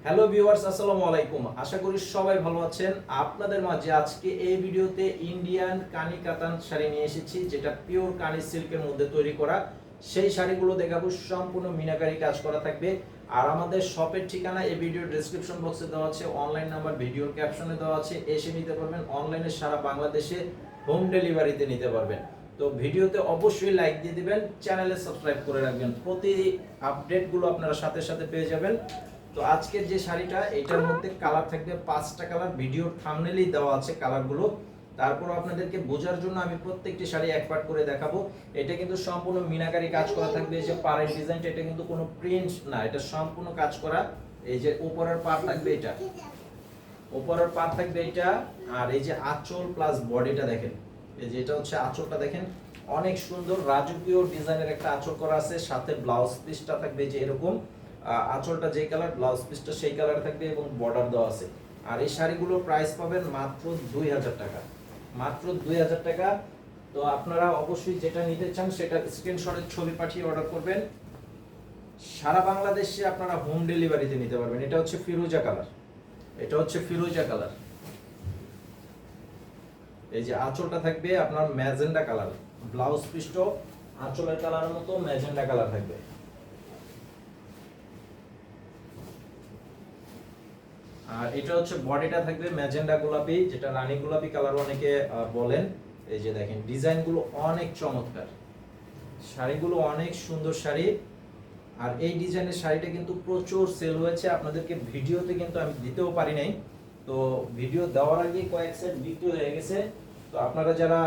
Hello viewers, আসসালামু আলাইকুম। আশা করি সবাই ভালো আছেন। আপনাদের মাঝে আজকে এই ভিডিওতে ইন্ডিয়ান কানি কাতান শাড়ি নিয়ে এসেছি, যেটা পিওর কানি সিল্কের মধ্যে তৈরি করা। সেই শাড়িগুলো দেখাবো, সম্পূর্ণ মিনাকারি কাজ করা থাকবে। আর আমাদের শপের ঠিকানা এই ভিডিওর ডেসক্রিপশন বক্সে দেওয়া আছে, অনলাইন নাম্বার ভিডিওর ক্যাপশনে দেওয়া আছে, এসে নিতে পারবেন। অনলাইনে সারা বাংলাদেশে হোম ডেলিভারিতে নিতে পারবেন। তো ভিডিওতে অবশ্যই লাইক দিয়ে দিবেন, চ্যানেলে সাবস্ক্রাইব করে রাখবেন, প্রতি আপডেটগুলো আপনারা সাথে সাথে পেয়ে যাবেন। তো আজকের যে শাড়িটা, এটার মধ্যে কালার থাকবে 5টা কালার, ভিডিওর থাম্বনেলেই দেওয়া আছে কালারগুলো। তারপর আপনাদেরকে বোঝার জন্য আমি প্রত্যেকটি শাড়ি এক পার্ট করে দেখাবো। এটা কিন্তু সম্পূর্ণ মিনাকারি কাজ করা থাকবে। এই যে পাড়ের ডিজাইনটা, এটা কিন্তু কোনো প্রিন্ট না, এটা সম্পূর্ণ কাজ করা। এই যে উপরের পাড় থাকবে এটা, উপরের পাড় থাকবে এটা। আর এই যে আঁচল প্লাস বডিটা দেখেন, এই যে এটা হচ্ছে আঁচলটা দেখেন, অনেক সুন্দর রাজকীয় ডিজাইনের একটা আঁচল করা আছে। সাথে ব্লাউজ পিসটা থাকবে যে এরকম, আঁচলটা যেই কালার, ব্লাউজ পিসটা সেই কালার থাকবে এবং বর্ডার দেওয়া আছে। আর এই শাড়িগুলোর প্রাইস পাবেন মাত্র 2000 টাকা, মাত্র 2000 টাকা। তো আপনারা অবশ্যই যেটা নিতে চান সেটা স্ক্রিনশটের ছবি পাঠিয়ে অর্ডার করবেন। সারা বাংলাদেশে আপনারা হোম ডেলিভারিতে নিতে পারবেন। এটা হচ্ছে ফিরোজা কালার, এটা হচ্ছে ফিরোজা কালার। এই যে আঁচলটা থাকবে আপনার ম্যাজেন্ডা কালার, ব্লাউজ পিসটা আঁচলের কালারের মতো ম্যাজেন্ডা কালার থাকবে। আর এটা হচ্ছে বডিটা থাকবে ম্যাজেন্ডা গোলাপি, যেটা রানী গোলাপি কালার অনেকে বলেন। এই যে দেখেন ডিজাইনগুলো অনেক চমৎকার, শাড়িগুলো অনেক সুন্দর শাড়ি। আর এই ডিজাইনের শাড়িটা কিন্তু প্রচুর সেল হয়েছে, আপনাদেরকে ভিডিওতে কিন্তু আমি দিতেও পারি নাই। তো ভিডিও দেওয়ার আগে কয়েক সেট বিক্রি হয়ে গেছে। তো আপনারা যারা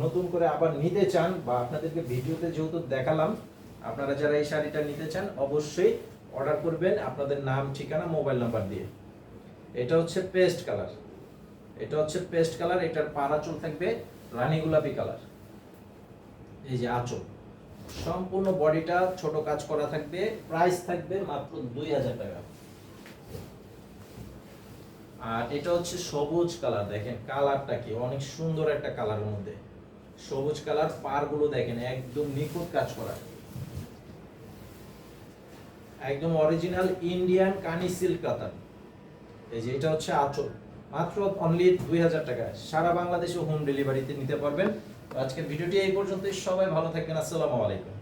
নতুন করে আবার নিতে চান, বা আপনাদেরকে ভিডিওতে যেহেতু দেখালাম, আপনারা যারা এই শাড়িটা নিতে চান অবশ্যই অর্ডার করবেন আপনাদের নাম, ঠিকানা, মোবাইল নাম্বার দিয়ে। এটা হচ্ছে পেস্ট কালার, এটা হচ্ছে পেস্ট কালার। এটার পাড় আঁচল থাকবে রানী গোলাপি কালার। এই যে আঁচল, সম্পূর্ণ বডিটা ছোট কাজ করা থাকবে। প্রাইস থাকবে মাত্র 2000 টাকা। আর এটা হচ্ছে সবুজ কালার, দেখেন কালারটা কি অনেক সুন্দর একটা কালারের মধ্যে সবুজ কালার। পাড়গুলো দেখেন একদম নিখুঁত কাজ করা, একদম অরিজিনাল ইন্ডিয়ান কানি সিল্ক কাতান। এই যে এটা হচ্ছে আঁচল, মাত্র অনলি 2000 টাকা। সারা বাংলাদেশে হোম ডেলিভারিতে নিতে পারবেন। আজকের ভিডিওটি এই পর্যন্তই। সবাই ভালো থাকবেন। আসসালামু আলাইকুম।